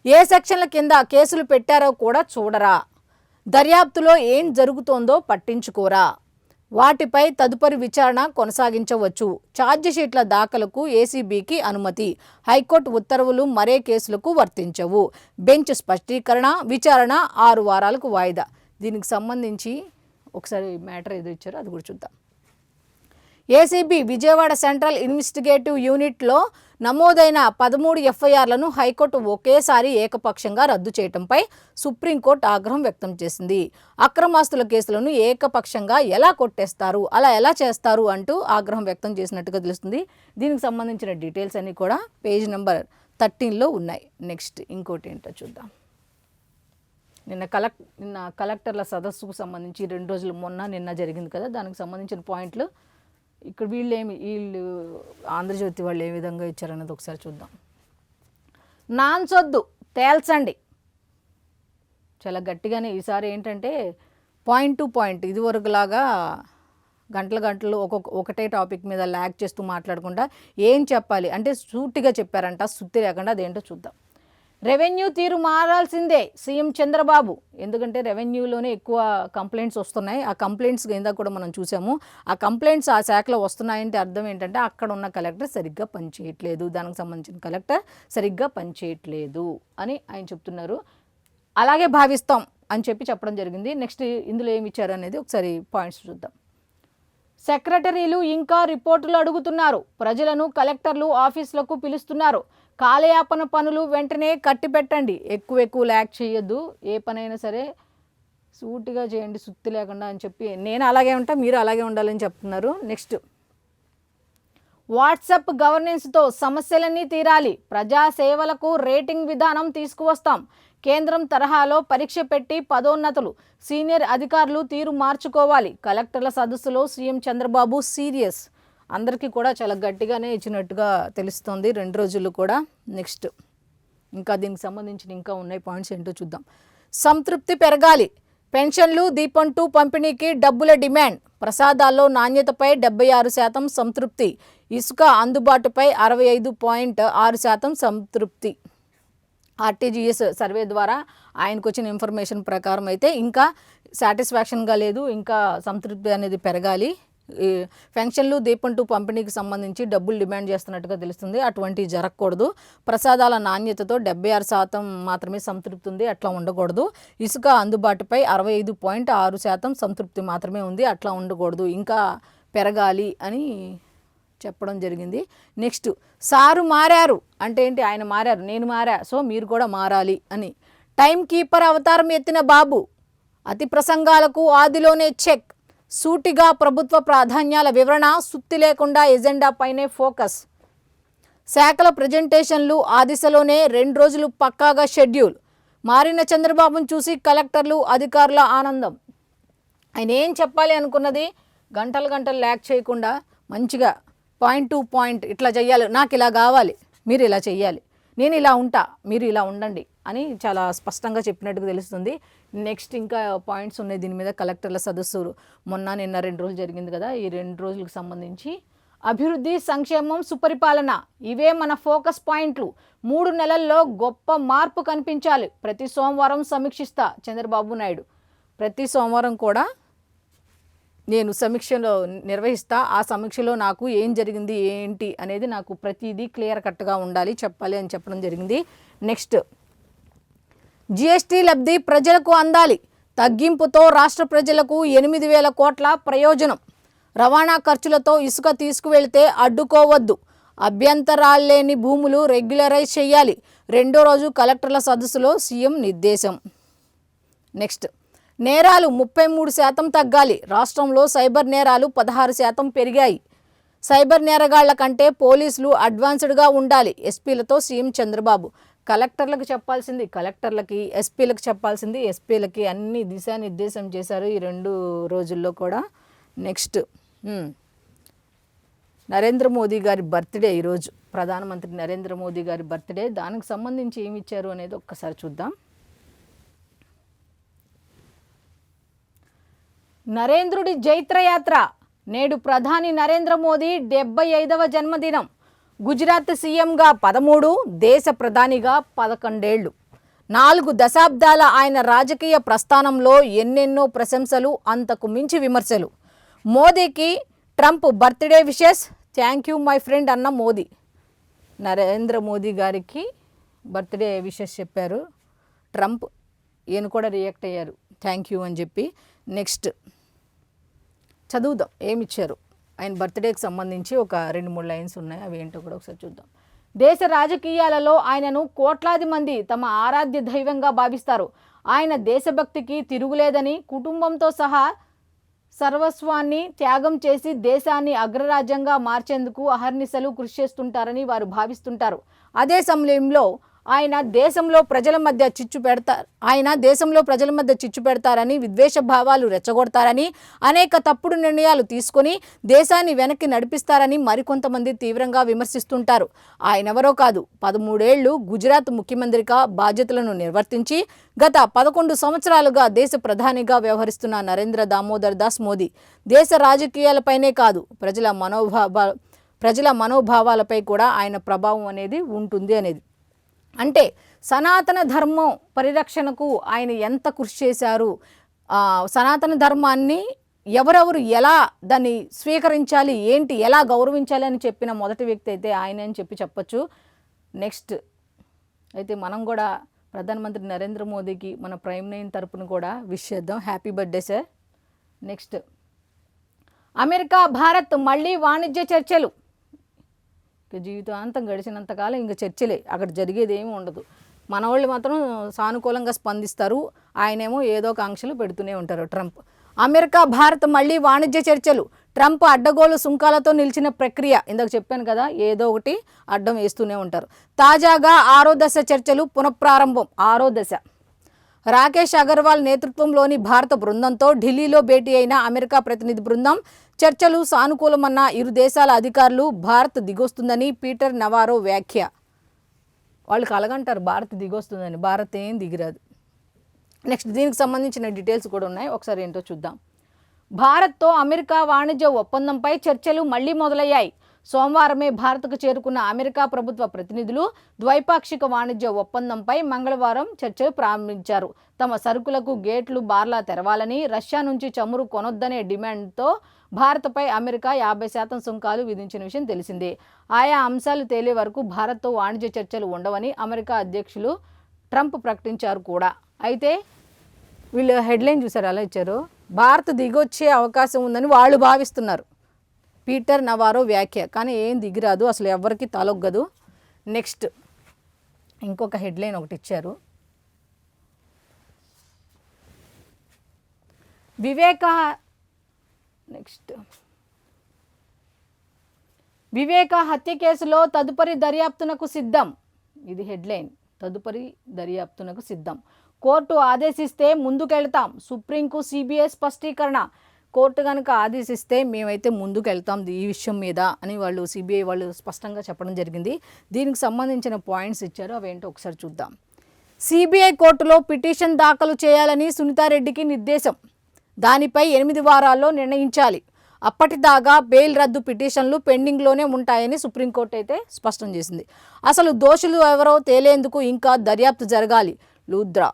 ఏ సెక్షన్ల కింద కేసులు పెట్టారో కూడా చూడరా, దర్యాప్తులో ఏం జరుగుతోందో పట్టించుకోరా, వాటిపై తదుపరి విచారణ కొనసాగించవచ్చు, ఛార్జిషీట్ల దాఖలకు ఏసీబీకి అనుమతి, హైకోర్టు ఉత్తర్వులు మరే కేసులకు వర్తించవు, బెంచ్ స్పష్టీకరణ, విచారణ 6 వారాలకు వాయిదా. దీనికి సంబంధించి ఒకసారి మ్యాటర్ ఏదో ఇచ్చారో అది కూడా చూద్దాం. ఏసీబీ విజయవాడ సెంట్రల్ ఇన్వెస్టిగేటివ్ యూనిట్లో నమోదైన 13 ఎఫ్ఐఆర్లను హైకోర్టు ఒకేసారి ఏకపక్షంగా రద్దు చేయడంపై సుప్రీంకోర్టు ఆగ్రహం వ్యక్తం చేసింది. అక్రమాస్తుల కేసులను ఏకపక్షంగా ఎలా కొట్టేస్తారు, అలా ఎలా చేస్తారు అంటూ ఆగ్రహం వ్యక్తం చేసినట్టుగా తెలుస్తుంది. దీనికి సంబంధించిన డీటెయిల్స్ అన్నీ కూడా పేజ్ నెంబర్ 13లో ఉన్నాయి. నెక్స్ట్ ఇంకోటి ఏంటో చూద్దాం. నిన్న కలెక్టర్ల సదస్సుకు సంబంధించి 2 రోజులు నిన్న జరిగింది కదా, దానికి సంబంధించిన పాయింట్లు ఇక్కడ వీళ్ళు ఆంధ్రజ్యోతి వాళ్ళు ఏ విధంగా ఇచ్చారన్నది ఒకసారి చూద్దాం. నాన్సొద్దు తేల్చండి, చాలా గట్టిగానే ఈసారి ఏంటంటే పాయింట్ టు పాయింట్, ఇదివరకులాగా గంటలు ఒకటే టాపిక్ మీద ల్యాగ్ చేస్తూ మాట్లాడకుండా ఏం చెప్పాలి అంటే సూటిగా చెప్పారంట, సుత్తి లేకుండా. అదేంటో చూద్దాం. రెవెన్యూ తీరు మారాల్సిందే సీఎం చంద్రబాబు, ఎందుకంటే రెవెన్యూలోనే ఎక్కువ కంప్లైంట్స్ వస్తున్నాయి. ఆ కంప్లైంట్స్ ఇందాక కూడా మనం చూసాము. ఆ కంప్లైంట్స్ ఆ శాఖలో వస్తున్నాయంటే అర్థం ఏంటంటే అక్కడ ఉన్న కలెక్టర్ సరిగ్గా పనిచేయట్లేదు, దానికి సంబంధించిన కలెక్టర్ సరిగ్గా పనిచేయట్లేదు అని ఆయన చెప్తున్నారు. అలాగే భావిస్తాం అని చెప్పడం జరిగింది. నెక్స్ట్ ఇందులో ఏమి ఇచ్చారు అనేది ఒకసారి పాయింట్స్ చూద్దాం. సెక్రటరీలు ఇంకా రిపోర్టులు అడుగుతున్నారు, ప్రజలను కలెక్టర్లు ఆఫీసులకు పిలుస్తున్నారు, కాలయాపన పనులు వెంటనే కట్టిపెట్టండి, ఎక్కువ ల్యాగ్ చేయొద్దు, ఏ పనైనా సరే సూటిగా చేయండి సుత్తి లేకుండా అని చెప్పి నేను అలాగే ఉంటా, మీరు అలాగే ఉండాలని చెప్తున్నారు. నెక్స్ట్, వాట్సాప్ గవర్నెన్స్తో సమస్యలన్నీ తీరాలి, ప్రజా సేవలకు రేటింగ్ విధానం తీసుకువస్తాం, కేంద్రం తరహాలో పరీక్ష పెట్టి పదోన్నతులు, సీనియర్ అధికారులు తీరు మార్చుకోవాలి, కలెక్టర్ల సదస్సులో సీఎం చంద్రబాబు సీరియస్. అందరికీ కూడా చాలా గట్టిగానే ఇచ్చినట్టుగా తెలుస్తోంది 2 రోజులు కూడా. నెక్స్ట్, ఇంకా దీనికి సంబంధించిన ఇంకా ఉన్నాయి పాయింట్స్ ఏంటో చూద్దాం. సంతృప్తి పెరగాలి, పెన్షన్లు దీపం 2 పంపిణీకి డబ్బుల డిమాండ్, ప్రసాదాల్లో నాణ్యతపై 76% సంతృప్తి, ఇసుక అందుబాటుపై 65.6% సంతృప్తి. ఆర్టీజీఎస్ సర్వే ద్వారా ఆయనకు వచ్చిన ఇన్ఫర్మేషన్ ప్రకారం అయితే ఇంకా సాటిస్ఫాక్షన్గా లేదు, ఇంకా సంతృప్తి అనేది పెరగాలి. పెన్షన్లు దీపం 2 పంపిణీకి సంబంధించి డబ్బులు డిమాండ్ చేస్తున్నట్టుగా తెలుస్తుంది. అటువంటివి జరగకూడదు. ప్రసాదాల నాణ్యతతో 76% మాత్రమే సంతృప్తి ఉంది, అట్లా ఉండకూడదు. ఇసుక అందుబాటుపై 65.6% సంతృప్తి మాత్రమే ఉంది, అట్లా ఉండకూడదు, ఇంకా పెరగాలి అని చెప్పడం జరిగింది. నెక్స్ట్, సారు మారారు అంటే ఏంటి? ఆయన మారారు, నేను మారా, సో మీరు కూడా మారాలి అని. టైం కీపర్ అవతారం ఎత్తిన బాబు, అతి ప్రసంగాలకు ఆదిలోనే చెక్, సూటిగా ప్రభుత్వ ప్రాధాన్యాల వివరణ, సుత్తి లేకుండా ఎజెండా పైనే ఫోకస్, శాఖల ప్రజెంటేషన్లు ఆ దిశలోనే 2 రోజులు పక్కాగా షెడ్యూల్, మారిన చంద్రబాబును చూసి కలెక్టర్లు అధికారుల ఆనందం. ఆయన ఏం చెప్పాలి అనుకున్నది గంటలు ల్యాక్ చేయకుండా మంచిగా పాయింట్ టు పాయింట్ ఇట్లా చెయ్యాలి, నాకు ఇలా కావాలి, మీరు ఇలా చెయ్యాలి, నేను ఇలా ఉంటా, మీరు ఇలా ఉండండి అని చాలా స్పష్టంగా చెప్పినట్టుగా తెలుస్తుంది. నెక్స్ట్ ఇంకా పాయింట్స్ ఉన్నాయి దీని మీద. కలెక్టర్ల సదస్సు నిన్న 2 రోజులు జరిగింది కదా, ఈ 2 రోజులకు సంబంధించి అభివృద్ధి, సంక్షేమం, సుపరిపాలన ఇవే మన ఫోకస్ పాయింట్లు, 3 నెలల్లో గొప్ప మార్పు కనిపించాలి, ప్రతి సోమవారం సమీక్షిస్తా చంద్రబాబు నాయుడు. ప్రతి సోమవారం కూడా నేను సమీక్షలో నిర్వహిస్తా, ఆ సమీక్షలో నాకు ఏం జరిగింది ఏంటి అనేది నాకు ప్రతిదీ క్లియర్ కట్గా ఉండాలి, చెప్పాలి అని చెప్పడం జరిగింది. నెక్స్ట్, జిఎస్టీ లబ్ధి ప్రజలకు అందాలి, తగ్గింపుతో రాష్ట్ర ప్రజలకు 8,000 కోట్ల ప్రయోజనం, రవాణా ఖర్చులతో ఇసుక తీసుకువెళ్తే అడ్డుకోవద్దు, అభ్యంతరాల్లేని భూములు రెగ్యులరైజ్ చేయాలి, 2వ రోజు కలెక్టర్ల సదస్సులో సీఎం నిర్దేశం. నెక్స్ట్, నేరాలు 33% తగ్గాలి, రాష్ట్రంలో సైబర్ నేరాలు 16% పెరిగాయి, సైబర్ నేరగాళ్ల కంటే పోలీసులు అడ్వాన్స్డ్గా ఉండాలి, ఎస్పీలతో సీఎం చంద్రబాబు. కలెక్టర్లకు చెప్పాల్సింది కలెక్టర్లకి, ఎస్పీలకు చెప్పాల్సింది ఎస్పీలకి, అన్ని దిశానిర్దేశం చేశారు ఈ 2 రోజుల్లో కూడా. నెక్స్ట్, నరేంద్ర మోదీ గారి బర్త్డే ఈరోజు, ప్రధానమంత్రి నరేంద్ర మోదీ గారి బర్త్డే. దానికి సంబంధించి ఏమి ఇచ్చారు అనేది ఒక్కసారి చూద్దాం. నరేంద్రుడి జైత్రయాత్ర, నేడు ప్రధాని నరేంద్ర మోదీ 75వ జన్మదినం, గుజరాత్ సీఎంగా 13, దేశ ప్రధానిగా 11 ఏళ్లు, 4 దశాబ్దాల ఆయన రాజకీయ ప్రస్థానంలో ఎన్నెన్నో ప్రశంసలు, అంతకు మించి విమర్శలు. మోదీకి Trump birthday wishes, thank you my friend అన్న మోదీ. నరేంద్ర మోదీ గారికి బర్త్డే విషెస్ చెప్పారు ట్రంప్, ఈయన కూడా రియాక్ట్ అయ్యారు థ్యాంక్ యూ అని చెప్పి. నెక్స్ట్ చదువుదాం ఏమిచ్చారు ఆయన బర్త్డేకి సంబంధించి. ఒక 2-3 లైన్స్ ఉన్నాయి, అవి ఏంటో కూడా ఒకసారి చూద్దాం. దేశ రాజకీయాలలో ఆయనను కోట్లాది మంది తమ ఆరాధ్య దైవంగా భావిస్తారు. ఆయన దేశభక్తికి తిరుగులేదని, కుటుంబంతో సహా సర్వస్వాన్ని త్యాగం చేసి దేశాన్ని అగ్రరాజ్యంగా మార్చేందుకు అహర్నిశలు కృషి చేస్తుంటారని వారు భావిస్తుంటారు. అదే సమయంలో ఆయన దేశంలో ప్రజల మధ్య చిచ్చు పెడతారని, విద్వేష భావాలు రెచ్చగొడతారని, అనేక తప్పుడు నిర్ణయాలు తీసుకొని దేశాన్ని వెనక్కి నడిపిస్తారని మరికొంతమంది తీవ్రంగా విమర్శిస్తుంటారు. ఆయనెవరో కాదు, 13 ఏళ్లు గుజరాత్ ముఖ్యమంత్రిగా బాధ్యతలను నిర్వర్తించి గత 11 సంవత్సరాలుగా దేశ ప్రధానిగా వ్యవహరిస్తున్న నరేంద్ర దామోదర్ దాస్ మోదీ. దేశ రాజకీయాలపైనే కాదు, ప్రజల మనోభావాలపై కూడా ఆయన ప్రభావం అనేది ఉంటుంది అనేది. అంటే సనాతన ధర్మం పరిరక్షణకు ఆయన ఎంత కృషి చేశారు, సనాతన ధర్మాన్ని ఎవరెవరు ఎలా దాన్ని స్వీకరించాలి, ఏంటి ఎలా గౌరవించాలి అని చెప్పిన మొదటి వ్యక్తి అయితే ఆయన అని చెప్పొచ్చు. నెక్స్ట్ అయితే మనం కూడా ప్రధానమంత్రి నరేంద్ర మోదీకి మన ప్రైమ్ నైన్ తరపున కూడా విష్ చేద్దాం, happy birthday sir. Next, America Bharat మళ్ళీ వాణిజ్య చర్చలు, జీవితాంతం గడిచినంతకాలం ఇంకా చర్చలే, అక్కడ జరిగేది ఏమి ఉండదు. మన వాళ్ళు మాత్రం సానుకూలంగా స్పందిస్తారు, ఆయనేమో ఏదో ఒక ఆంక్షలు పెడుతూనే ఉంటారు ట్రంప్. అమెరికా భారత్ మళ్ళీ వాణిజ్య చర్చలు, ట్రంప్ అడ్డగోలు సుంకాలతో నిలిచిన ప్రక్రియ. ఇందాక చెప్పాను కదా, ఏదో ఒకటి అడ్డం వేస్తూనే ఉంటారు. తాజాగా 6వ దశ చర్చలు పునఃప్రారంభం. 6వ దశ రాకేష్ అగర్వాల్ నేతృత్వంలోని భారత బృందంతో ఢిల్లీలో భేటీ అయిన అమెరికా ప్రతినిధి బృందం. చర్చలు సానుకూలమన్న ఇరు దేశాల అధికారులు. భారత్ దిగొస్తుందని పీటర్ నవారో వ్యాఖ్య. వాళ్ళు కలగంటారు భారత్ దిగొస్తుందని, భారత్ ఏం దిగిరాదు. నెక్స్ట్ దీనికి సంబంధించిన డీటెయిల్స్ కూడా ఉన్నాయి, ఒకసారి ఏంటో చూద్దాం. భారత్తో అమెరికా వాణిజ్య ఒప్పందంపై చర్చలు మళ్లీ మొదలయ్యాయి. సోమవారమే భారత్కు చేరుకున్న అమెరికా ప్రభుత్వ ప్రతినిధులు ద్వైపాక్షిక వాణిజ్య ఒప్పందంపై మంగళవారం చర్చలు ప్రారంభించారు. తమ సరుకులకు గేట్లు బార్లా తెరవాలని, రష్యా నుంచి చమురు కొనొద్దనే డిమాండ్తో భారత్పై అమెరికా 50% సుంకాలు విధించిన విషయం తెలిసిందే. ఆయా అంశాలు తేలే వరకు భారత్తో వాణిజ్య చర్చలు ఉండవని అమెరికా అధ్యక్షులు ట్రంప్ ప్రకటించారు కూడా. అయితే వీళ్ళు హెడ్లైన్ చూసారు అలా ఇచ్చారు, భారత్ దిగొచ్చే అవకాశం ఉందని వాళ్ళు భావిస్తున్నారు. పీటర్ నవారో వ్యాఖ్య. కానీ ఏం దిగిరాదు, అసలు ఎవరికి తలొగ్గదు. నెక్స్ట్ ఇంకొక హెడ్లైన్ ఒకటి ఇచ్చారు, వివేక హత్య కేసులో తదుపరి దర్యాప్తునకు సిద్ధం. ఇది హెడ్లైన్, తదుపరి దర్యాప్తునకు సిద్ధం. కోర్టు ఆదేశిస్తే ముందుకెళ్తాం, సుప్రీంకు సిబిఐ స్పష్టీకరణ. కోర్టు కనుక ఆదేశిస్తే మేమైతే ముందుకెళ్తాం ఈ విషయం మీద అని వాళ్ళు సిబిఐ వాళ్ళు స్పష్టంగా చెప్పడం జరిగింది. దీనికి సంబంధించిన పాయింట్స్ ఇచ్చారు, అవేంటో ఒకసారి చూద్దాం. సిబిఐ కోర్టులో పిటిషన్ దాఖలు చేయాలని సునీతారెడ్డికి నిర్దేశం. దానిపై 8 వారాల్లో నిర్ణయించాలి. అప్పటిదాకా బెయిల్ రద్దు పిటిషన్లు పెండింగ్లోనే ఉంటాయని సుప్రీంకోర్టు అయితే స్పష్టం చేసింది. అసలు దోషులు ఎవరో తేలేందుకు ఇంకా దర్యాప్తు జరగాలి. లూద్రా.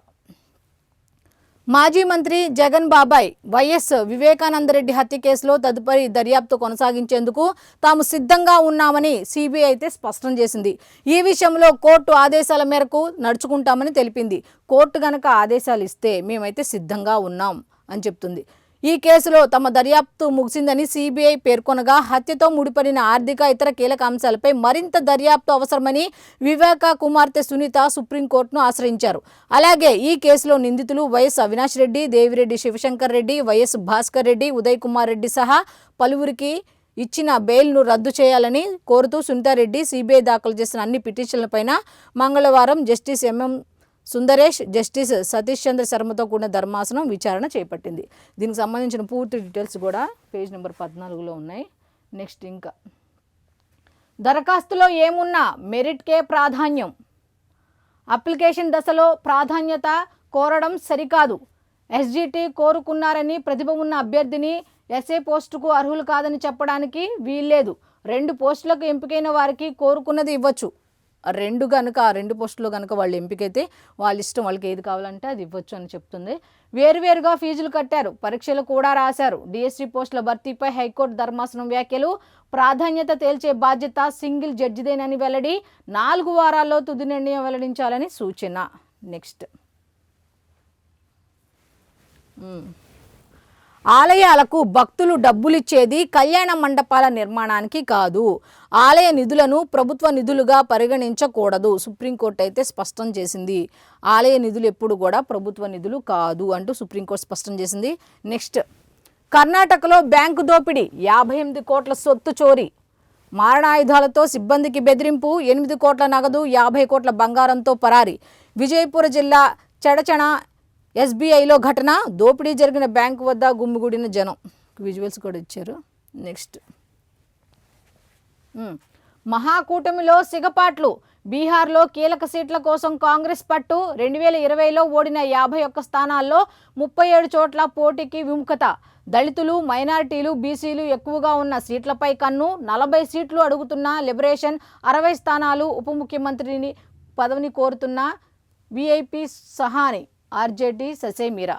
మాజీ మంత్రి జగన్ బాబాయ్ వైఎస్ వివేకానందరెడ్డి హత్య కేసులో తదుపరి దర్యాప్తు కొనసాగించేందుకు తాము సిద్ధంగా ఉన్నామని సిబిఐ అయితే స్పష్టం చేసింది. ఈ విషయంలో కోర్టు ఆదేశాల మేరకు నడుచుకుంటామని తెలిపింది. కోర్టు గనక ఆదేశాలు ఇస్తే మేమైతే సిద్ధంగా ఉన్నాం అని చెప్తుంది. ఈ కేసులో తమ దర్యాప్తు ముగిసిందని సిబిఐ పేర్కొనగా, హత్యతో ముడిపడిన ఆర్థిక ఇతర కీలక అంశాలపై మరింత దర్యాప్తు అవసరమని వివేక కుమార్తె సునీత సుప్రీంకోర్టును ఆశ్రయించారు. అలాగే ఈ కేసులో నిందితులు వైఎస్ అవినాష్ రెడ్డి, దేవిరెడ్డి శివశంకర్ రెడ్డి, వైఎస్ భాస్కర్ రెడ్డి, ఉదయ్ కుమార్ రెడ్డి సహా పలువురికి ఇచ్చిన బెయిల్ను రద్దు చేయాలని కోరుతూ సునీతారెడ్డి సిబిఐ దాఖలు చేసిన అన్ని పిటిషన్లపైన మంగళవారం justice MM Sundaresh, justice Satish Chandra శర్మతో కూడిన ధర్మాసనం విచారణ చేపట్టింది. దీనికి సంబంధించిన పూర్తి డీటెయిల్స్ కూడా పేజ్ నెంబర్ 14లో ఉన్నాయి. నెక్స్ట్ ఇంకా దరఖాస్తులో ఏమున్నా మెరిట్కే ప్రాధాన్యం. అప్లికేషన్ దశలో ప్రాధాన్యత కోరడం సరికాదు. ఎస్జిటి కోరుకున్నారని ప్రతిభ ఉన్న అభ్యర్థిని ఎస్ఏ పోస్టుకు అర్హులు కాదని చెప్పడానికి వీల్లేదు. 2 పోస్టులకు ఎంపికైన వారికి కోరుకున్నది ఇవ్వచ్చు. 2 పోస్టులు కనుక వాళ్ళు ఎంపికైతే వాళ్ళ ఇష్టం, వాళ్ళకి ఏది కావాలంటే అది ఇవ్వచ్చు అని చెప్తుంది. వేరువేరుగా ఫీజులు కట్టారు, పరీక్షలు కూడా రాశారు. డిఎస్సి పోస్టుల భర్తీపై హైకోర్టు ధర్మాసనం వ్యాఖ్యలు. ప్రాధాన్యత తేల్చే బాధ్యత సింగిల్ జడ్జిదేనని వెల్లడి. 4 వారాల్లో తుది నిర్ణయం వెల్లడించాలని సూచన. నెక్స్ట్ ఆలయాలకు భక్తులు డబ్బులిచ్చేది కళ్యాణ మండపాల నిర్మాణానికి కాదు. ఆలయ నిధులను ప్రభుత్వ నిధులుగా పరిగణించకూడదు. సుప్రీంకోర్టు అయితే స్పష్టం చేసింది. ఆలయ నిధులు ఎప్పుడు కూడా ప్రభుత్వ నిధులు కాదు అంటూ సుప్రీంకోర్టు స్పష్టం చేసింది. నెక్స్ట్ కర్ణాటకలో బ్యాంకు దోపిడీ, 58 కోట్ల సొత్తు చోరీ. మారణాయుధాలతో సిబ్బందికి బెదిరింపు, 8 కోట్ల నగదు, 50 కోట్ల బంగారంతో పరారీ. విజయపూర జిల్లా చెడచణ ఎస్బీఐలో ఘటన. దోపిడీ జరిగిన బ్యాంకు వద్ద గుమ్మిగూడిన జనం. విజువల్స్ కూడా ఇచ్చారు. నెక్స్ట్ మహాకూటమిలో సిగపాట్లు. బీహార్లో కీలక సీట్ల కోసం కాంగ్రెస్ పట్టు. 2020లో ఓడిన 51 స్థానాల్లో 37 చోట్ల పోటీకి విముఖత. దళితులు, మైనారిటీలు, బీసీలు ఎక్కువగా ఉన్న సీట్లపై కన్ను. 40 సీట్లు అడుగుతున్న లిబరేషన్. 60 స్థానాలు. ఉప ముఖ్యమంత్రిని పదవిని కోరుతున్న విఐపి సహాని, ఆర్జేడీ ససేమీరా.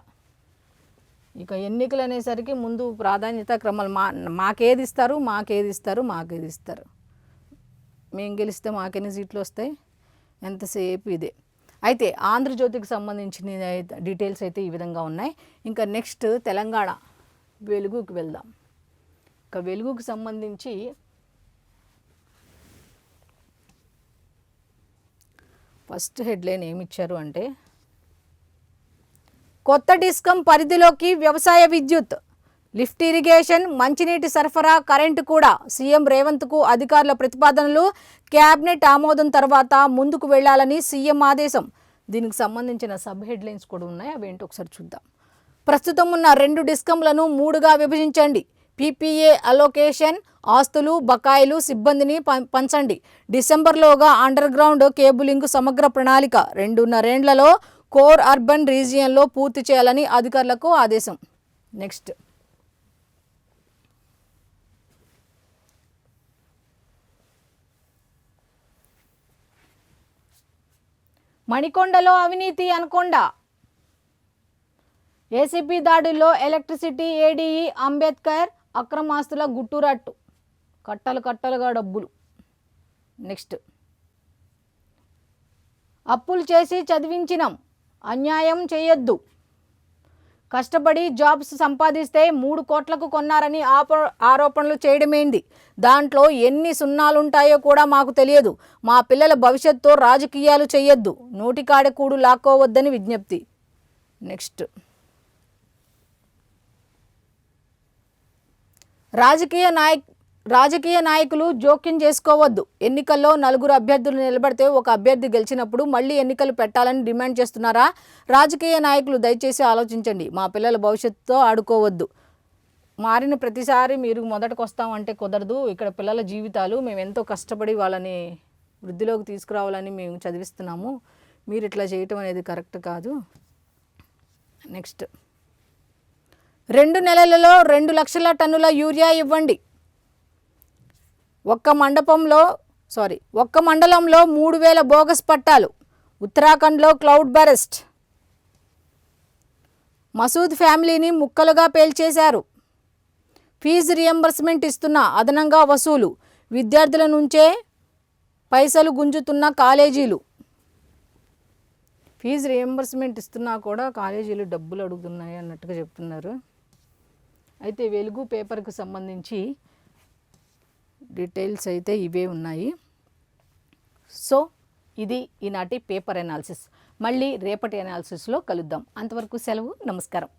ఇక ఎన్నికలు అనేసరికి ముందు ప్రాధాన్యత క్రమాలు మాకేది ఇస్తారు, మేము గెలిస్తే మాకెన్ని సీట్లు వస్తాయి, ఎంతసేపు ఇదే. అయితే ఆంధ్రజ్యోతికి సంబంధించిన డీటెయిల్స్ అయితే ఈ విధంగా ఉన్నాయి. ఇంకా నెక్స్ట్ తెలంగాణ వెలుగుకి వెళ్దాం. ఇక వెలుగుకి సంబంధించి ఫస్ట్ హెడ్లైన్ ఏమి ఇచ్చారు అంటే, కొత్త డిస్కమ్ పరిధిలోకి వ్యవసాయ విద్యుత్, లిఫ్ట్ ఇరిగేషన్, మంచినీటి సరఫరా, కరెంటు కూడా. సీఎం రేవంత్కు అధికారుల ప్రతిపాదనలు, క్యాబినెట్ ఆమోదం తర్వాత ముందుకు వెళ్లాలని సీఎం ఆదేశం. దీనికి సంబంధించిన సబ్ హెడ్లైన్స్ కూడా ఉన్నాయి, అవేంటో ఒకసారి చూద్దాం. ప్రస్తుతం ఉన్న 2 డిస్కంలను 3గా విభజించండి. పీపీఏ అలోకేషన్, ఆస్తులు, బకాయిలు, సిబ్బందిని పంచండి. డిసెంబర్లోగా అండర్ గ్రౌండ్ కేబులింగ్ సమగ్ర ప్రణాళిక 2.5 ఏళ్లలో కోర్ అర్బన్ రీజియన్లో పూర్తి చేయాలని అధికారులకు ఆదేశం. నెక్స్ట్, మణికొండలో అవినీతి అనకొండ. ఏసీపీ దాడుల్లో ఎలక్ట్రిసిటీ ఏడీఈ అంబేద్కర్ అక్రమాస్తుల గుట్టురట్టు, కట్టలుగా డబ్బులు. నెక్స్ట్, అప్పులు చేసి చదివించినాం, అన్యాయం చేయొద్దు. కష్టపడి జాబ్స్ సంపాదిస్తే 3 కోట్లకు కొన్నారని ఆరోపణలు చేయడమేంది? దాంట్లో ఎన్ని సున్నాలుంటాయో కూడా మాకు తెలియదు. మా పిల్లల భవిష్యత్తుతో రాజకీయాలు చేయొద్దు, నోటికాడకూడు లాక్కోవద్దని విజ్ఞప్తి. నెక్స్ట్, రాజకీయ నాయకులు జోక్యం చేసుకోవద్దు. ఎన్నికల్లో 4 అభ్యర్థులు నిలబడితే ఒక అభ్యర్థి గెలిచినప్పుడు మళ్ళీ ఎన్నికలు పెట్టాలని డిమాండ్ చేస్తున్నారా? రాజకీయ నాయకులు దయచేసి ఆలోచించండి. మా పిల్లల భవిష్యత్తుతో ఆడుకోవద్దు. మారిన ప్రతిసారి మీరు మొదటకు వస్తామంటే కుదరదు. ఇక్కడ పిల్లల జీవితాలు మేము ఎంతో కష్టపడి వాళ్ళని వృద్ధిలోకి తీసుకురావాలని మేము చదివిస్తున్నాము. మీరు ఇట్లా చేయటం అనేది కరెక్ట్ కాదు. నెక్స్ట్, 2 నెలలలో 2 లక్షల టన్నుల యూరియా ఇవ్వండి. ఒక్క మండలంలో 3000 బోగస్ పట్టాలు. ఉత్తరాఖండ్లో క్లౌడ్ బరెస్ట్. మసూద్ ఫ్యామిలీని ముక్కలుగా పేల్చేశారు. ఫీజు రియంబర్స్మెంట్ ఇస్తున్నా అదనంగా వసూలు. విద్యార్థుల నుంచే పైసలు గుంజుతున్న కాలేజీలు. ఫీజు రియంబర్స్మెంట్ ఇస్తున్నా కూడా కాలేజీలు డబ్బులు అడుగుతున్నాయి అన్నట్టుగా చెప్తున్నారు. అయితే వెలుగు పేపర్కు సంబంధించి డీటెయిల్స్ అయితే ఇవే ఉన్నాయి. సో ఇది ఈనాటి పేపర్ అనాలిసిస్. మళ్ళీ రేపటి అనాలిసిస్లో కలుద్దాం. అంతవరకు సెలవు. నమస్కారం.